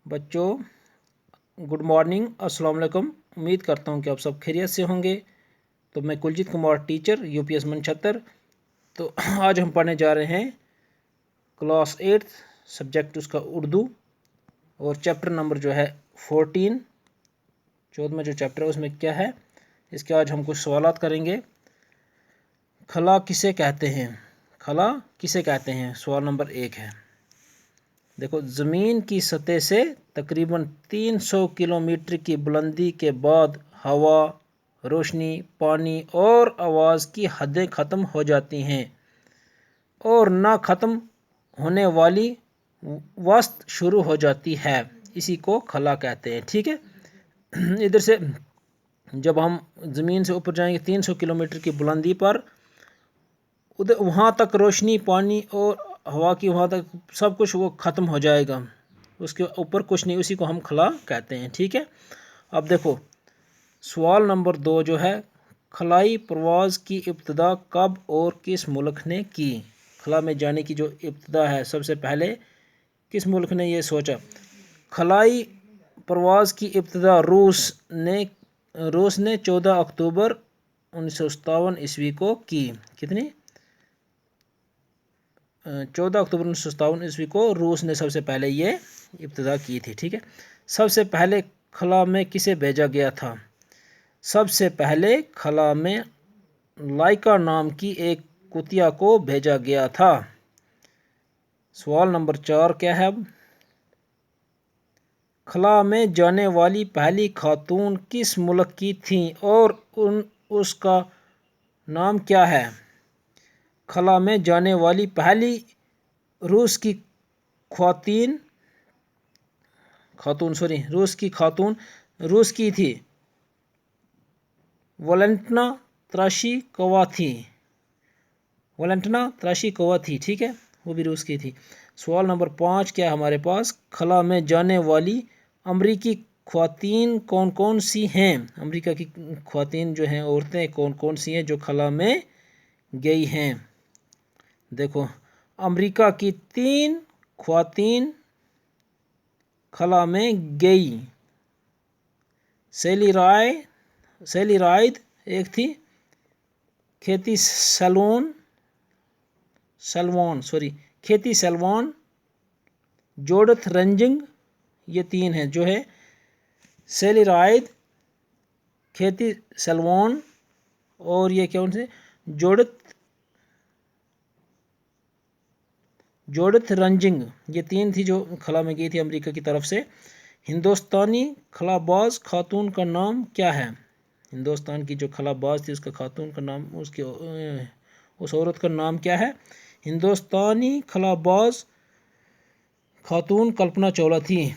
बच्चों good morning, अस्सलाम वालेकुम। उम्मीद करता हूँ कि आप सब खैरियत से होंगे। तो मैं कुलजीत कुमार, टीचर यूपीएस मनछत्तर। तो आज हम पढ़ने जा रहे हैं क्लास 8 सब्जेक्ट उसका उर्दू, और चैप्टर नंबर जो है 14, 14वां जो चैप्टर है उसमें क्या है, इसके आज हम कुछ सवालात करेंगे। खला किसे कहते हैं? खला किसे कहते हैं? सवाल नंबर 1 है। देखो, ज़मीन की सतह से तकरीबन 300 किलोमीटर की बुलंदी के बाद हवा, रोशनी, पानी और आवाज़ की हदें ख़त्म हो जाती हैं और ना ख़त्म होने वाली वस्त शुरू हो जाती है। इसी को खला कहते हैं। ठीक है, इधर से जब हम ज़मीन से ऊपर जाएंगे 300 किलोमीटर की बुलंदी पर, उधर वहाँ तक रोशनी, पानी और हवा की वहाँ तक सब कुछ वो ख़त्म हो जाएगा, उसके ऊपर कुछ नहीं। उसी को हम खला कहते हैं। ठीक है, अब देखो सवाल नंबर 2 जो है, खलाई परवाज़ की इब्तिदा कब और किस मुल्क ने की? खला में जाने की जो इब्तिदा है, सबसे पहले किस मुल्क ने ये सोचा? खलाई परवाज़ की इब्तिदा रूस ने 14 अक्टूबर 1957 ईस्वी को की। कितनी? 14 अक्टूबर 1957 ईस्वी को रूस ने सबसे पहले ये इब्तिदा की थी। ठीक है, सबसे पहले खला में किसे भेजा गया था? सबसे पहले खला में लाइका नाम की एक कुतिया को भेजा गया था। सवाल नंबर 4 क्या है? अब खला में जाने वाली पहली खातून किस मुल्क की थी और उसका नाम क्या है? खला में जाने वाली पहली रूस की रूस की थी वलेंटिना त्राशिकोवा थी। ठीक है, वो भी रूस की थी। सवाल नंबर 5 क्या हमारे पास? खला में जाने वाली अमरीकी ख्वातीन कौन कौन सी हैं? अमरीका की ख्वातीन जो हैं, औरतें कौन कौन सी हैं जो खला में गई हैं? देखो, अमरीका की 3 ख्वातीन खला में गई। सेली राइद एक थी, खेती सेल्वान, जोडथ रंजिंग, ये 3 हैं जो है सेली राइद, खेती सेल्वान और ये कौन से जोडथ रंजिंग, ये 3 थी जो खला में गई थी अमेरिका की तरफ से। हिंदुस्तानी खलाबाज खातून का नाम क्या है? हिंदुस्तान की जो खलाबाज थी उसका खातून का नाम, उस औरत का नाम क्या है? हिंदुस्तानी खलाबाज खातून कल्पना चावला थी।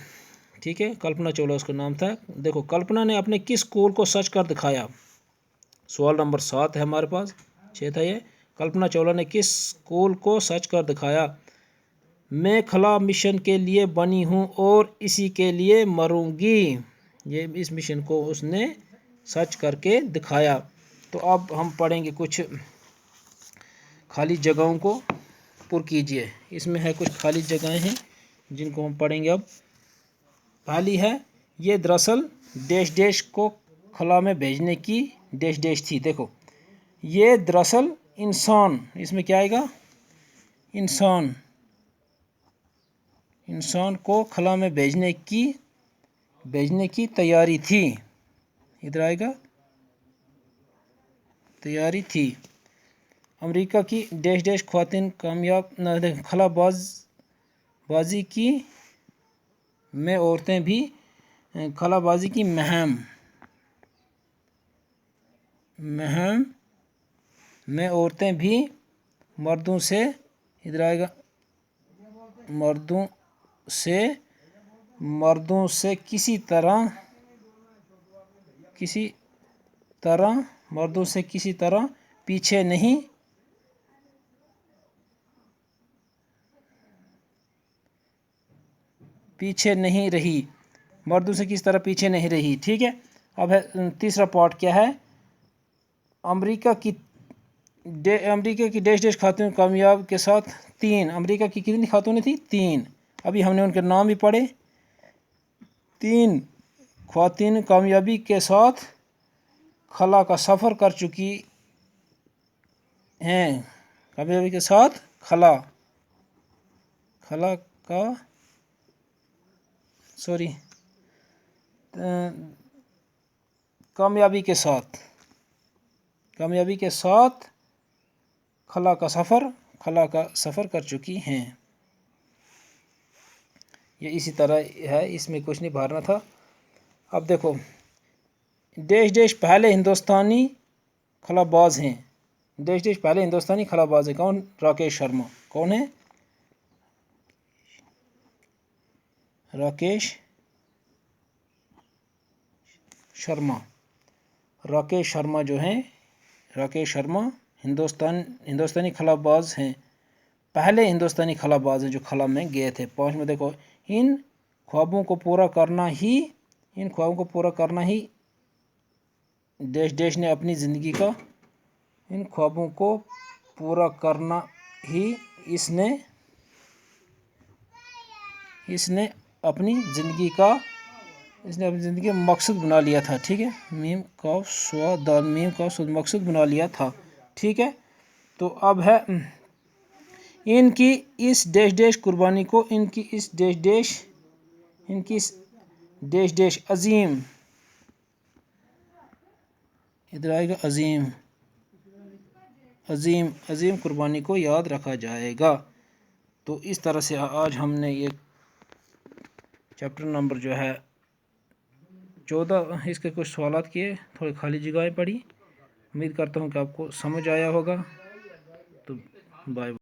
ठीक है, कल्पना चावला उसका नाम था। देखो, कल्पना ने अपने किस स्कूल को सच कर दिखाया? सवाल नंबर 7 है हमारे पास, 6 था ये। कल्पना चावला ने किस स्कूल को सच कर दिखाया? मैं खला मिशन के लिए बनी हूँ और इसी के लिए मरूंगी। ये इस मिशन को उसने सच करके दिखाया। तो अब हम पढ़ेंगे, कुछ खाली जगहों को पुर कीजिए। इसमें है कुछ खाली जगहें हैं जिनको हम पढ़ेंगे। अब पहली है, ये दरअसल देश को खला में भेजने की देश थी। देखो, ये दरअसल इंसान, इसमें क्या आएगा? इंसान को खला में भेजने की तैयारी थी। इधर आएगा, तैयारी थी। अमेरिका की ख्वातीन कामयाब खलाबाजी की में औरतें भी खलाबाजी की महम में औरतें भी मर्दों से, इधर आएगा, मर्दों से किसी तरह पीछे नहीं रही। मर्दों से किस तरह पीछे नहीं रही। ठीक है, अब है तीसरा पार्ट क्या है? अमेरिका की खातून कामयाब के साथ 3, अमेरिका की कितनी खातूनें थी? 3। अभी हमने उनके नाम भी पढ़े। 3 ख्वातीन कामयाबी के साथ खला का सफ़र कर चुकी हैं। कामयाबी के साथ खला का कामयाबी के साथ खला का सफ़र कर चुकी हैं। ये इसी तरह है, इसमें कुछ नहीं भरना था। अब देखो, देश पहले हिंदुस्तानी खलाबाज हैं। देश पहले हिंदुस्तानी खलाबाज हैं। कौन? राकेश शर्मा। कौन है? राकेश शर्मा जो हैं, राकेश शर्मा हिंदुस्तानी खलाबाज हैं। पहले हिंदुस्तानी खलाबाज हैं जो खला में गए थे। 5 में देखो, इन ख्वाबों को पूरा करना ही देश ने अपनी ज़िंदगी का इन ख्वाबों को पूरा करना ही इसने अपनी ज़िंदगी का मकसद बना लिया था। ठीक है, मीम काफ स्वाद दाल मीम का मकसद बना लिया था। ठीक है, तो अब है इनकी इस देश कुर्बानी को इनकी इस देश अजीम, इधर आएगा अजीम कुर्बानी को याद रखा जाएगा। तो इस तरह से आज हमने ये चैप्टर नंबर जो है 14 इसके कुछ सवालात किए, थोड़ी खाली जगहें पड़ी। उम्मीद करता हूँ कि आपको समझ आया होगा। तो बाय।